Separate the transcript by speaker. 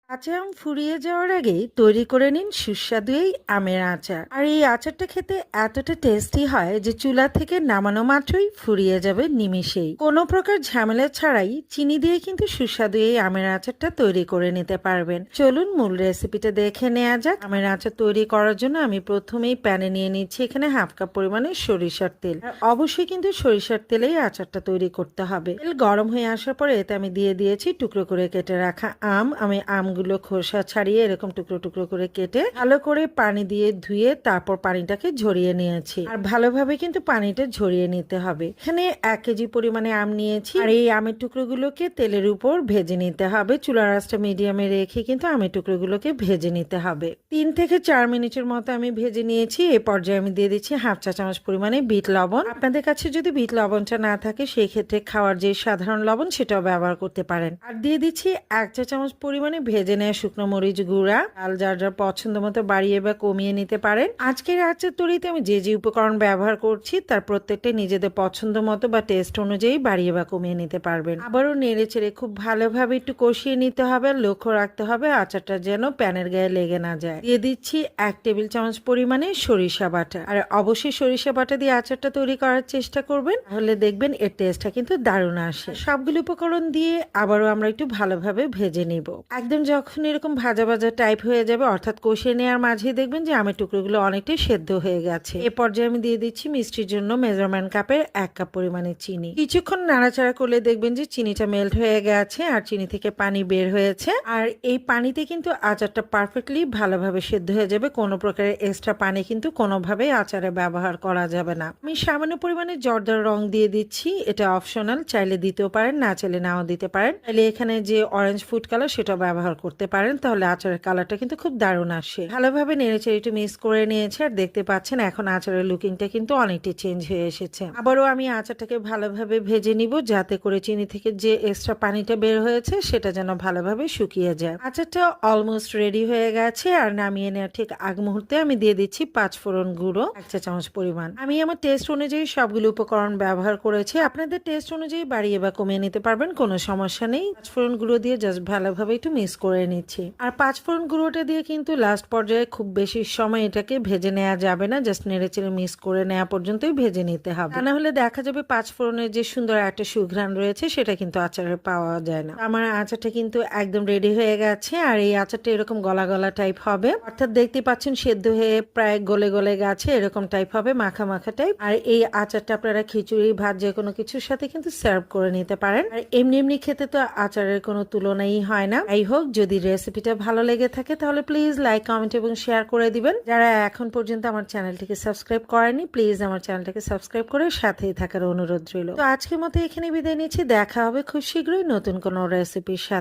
Speaker 1: কাঁচা আম ফুরিয়ে যাওয়ার আগেই তৈরি করে নিন সুস্বাদু এই আমের আচার। আর এই আচারটা খেতে এতটা টেস্টি হয় যে চুলা থেকে নামানো মাত্রই ফুরিয়ে যাবে নিমিষেই। কোনো প্রকার ঝামেলা ছাড়াই চিনি দিয়ে কিন্তু সুস্বাদু এই আমের আচারটা তৈরি করে নিতে পারবেন। চলুন মূল রেসিপিটা দেখে নেওয়া যাক। আমের আচার তৈরি করার জন্য আমি প্রথমেই প্যানে নিয়ে নিচ্ছি এখানে হাফ কাপ পরিমাণে সরিষার তেল। আর অবশ্যই কিন্তু সরিষার তেলেই আচারটা তৈরি করতে হবে। তেল গরম হয়ে আসার পরে এতে আমি দিয়ে দিয়েছি টুকরো করে কেটে রাখা আম। আমি আমগুলো খোসা ছাড়িয়ে এরকম টুকরো টুকরো করে কেটে ভালো করে পানি দিয়ে ধুয়ে তারপর পানিটাকে ঝরিয়ে নিয়েছি। আর ভালোভাবে কিন্তু পানিটা ঝরিয়ে নিতে হবে। এখানে 1 কেজি পরিমাণে আম নিয়েছি। আর এই আমের টুকরোগুলোকে তেলের উপর ভেজে নিতে হবে। চুলার আঁচটা মিডিয়ামে রেখে কিন্তু আমের টুকরোগুলোকে ভেজে নিতে হবে। 3 থেকে 4 মিনিটের মতো আমি ভেজে নিয়েছি। এই পর্যায়ে আমি দিয়ে দিচ্ছি হাফ চা চামচ পরিমাণে বিট লবণ। আপনাদের কাছে যদি বিট লবণটা না থাকে সেই ক্ষেত্রে খাওয়ার যে সাধারণ লবণ সেটাও ব্যবহার করতে পারেন। আর দিয়ে দিচ্ছি 1 চা চামচ পরিমাণে ভেজে নেওয়া শুকনো মরিচ গুঁড়া। ডাল যার যার পছন্দ মতো বাড়িয়ে বা কমিয়ে নিতে পারেন। আজকের আচার তৈরিতে আমি যে যে উপকরণ ব্যবহার করছি তার প্রত্যেকটা নিজেদের পছন্দ মতো বা টেস্ট অনুযায়ী বাড়িয়ে বা কমিয়ে নিতে পারবেন। আবারও নেড়ে চেড়ে খুব ভালোভাবে একটু কষিয়ে নিতে হবে। আর লক্ষ্য রাখতে হবে আচারটা যেন প্যানের গায়ে লেগে না যায়। দিয়ে দিচ্ছি 1 টেবিল চামচ পরিমাণে সরিষা বাটা। আর অবশ্যই সরিষা বাটা দিয়ে আচারটা তৈরি করার চেষ্টা করবেন, তাহলে দেখবেন এর টেস্টটা কিন্তু দারুণ আসে। সবগুলো উপকরণ দিয়ে আবারও আমরা একটু ভালোভাবে ভেজে নিব। একদম যখন এরকম ভাজা ভাজা টাইপ হয়ে যাবে অর্থাৎ কষিয়ে নেওয়ার মাঝেই দেখবেন যে আমের টুকরোগুলো অনেকটাই সেদ্ধ হয়ে গেছে। এ পর্যায়ে আমি দিয়ে দিচ্ছি মিষ্টির জন্য মেজারমেন্ট কাপের 1 কাপ পরিমাণে চিনি। কিছুক্ষণ নাড়াচাড়া করলে দেখবেন যে চিনিটা মেল্ট হয়ে গেছে আর চিনি থেকে পানি বের হয়েছে। আর এই পানিতে কিন্তু আচারটা পারফেক্টলি ভালোভাবে সেদ্ধ হয়ে যাবে। কোনো প্রকারের এক্সট্রা পানি কিন্তু কোনোভাবেই আচারে ব্যবহার করা যাবে না। আমি সামান্য পরিমাণে জর্দার রং দিয়ে দিচ্ছি। এটা অপশনাল, চাইলে দিতেও পারেন, না চাইলে নাও দিতে পারেন। তাহলে এখানে যে অরেঞ্জ ফুড কালার সেটা ব্যবহার করতে পারেন, তাহলে আচারের কালারটা কিন্তু খুব দারুণ আসে। ভালোভাবে নেড়েচেড়ে একটু মিক্স করে নিয়েছে। আর দেখতে পাচ্ছেন এখন আচারের লুকিংটা কিন্তু অনেকটাই চেঞ্জ হয়ে এসেছে। আবারও আমি আচারটাকে ভালোভাবে ভেজে নিব যাতে করে চিনি থেকে যে এক্সট্রা পানিটা বের হয়েছে সেটা যেন ভালোভাবে শুকিয়ে যায়। আচারটা অলমোস্ট রেডি হয়ে গেছে। আর নামিয়ে নেওয়ার ঠিক আগ মুহূর্তে আমি দিয়ে দিচ্ছি 5 ফোড়ন গুঁড়ো 1 চা চামচ পরিমাণ। আমি আমার টেস্ট অনুযায়ী সবগুলো উপকরণ ব্যবহার করেছি। আপনাদের টেস্ট অনুযায়ী বাড়িয়ে বা কমিয়ে নিতে পারবেন, কোনো সমস্যা নেই। 5 ফোড়ন গুঁড়ো দিয়ে জাস্ট ভালোভাবে একটু মিক্স করে নিচ্ছি। আর 5 ফোড়ন গুঁড়োটা দিয়ে কিন্তু লাস্ট পর্যায়ে খুব বেশি সময় এটাকে ভেজে নেওয়া যাবে না, জাস্ট নেড়েচেড়ে মিক্স করে নেওয়া পর্যন্তই ভেজে নিতে হবে। তা না হলে দেখা যাবে 5 ফোড়নের যে সুন্দর একটা সুঘ্রাণ রয়েছে সেটা কিন্তু আচারে পাওয়া যায় না। আমার আচারটা কিন্তু একদম রেডি হয়ে গেছে। আর এই আচারটা এরকম গলা গলা টাইপ হবে, অর্থাৎ দেখতে পাচ্ছেন সেদ্ধ হয়ে প্রায় গলে গলে গেছে, এরকম টাইপ হবে, মাখা মাখা টাইপ। আর এই আচারটা আপনারা খিচুড়ি ভাত যে কোনো কিছুর সাথে কিন্তু সার্ভ করে নিতে পারেন। আর এমনি এমনি খেতে তো আচারের কোনো তুলনাই হয় না। যাই হোক, যদি রেসিপিটা ভালো লেগে থাকে তাহলে প্লিজ লাইক, কমেন্ট এবং শেয়ার করে দিবেন। যারা এখন পর্যন্ত আমার চ্যানেলটিকে সাবস্ক্রাইব করেনি প্লিজ আমার চ্যানেলটাকে সাবস্ক্রাইব করে সাথেই থাকার অনুরোধ রইল। তো আজকের মতো এখানে বিদায় নিচ্ছি। দেখা হবে খুব শীঘ্রই নতুন কোনো রেসিপির সাথে।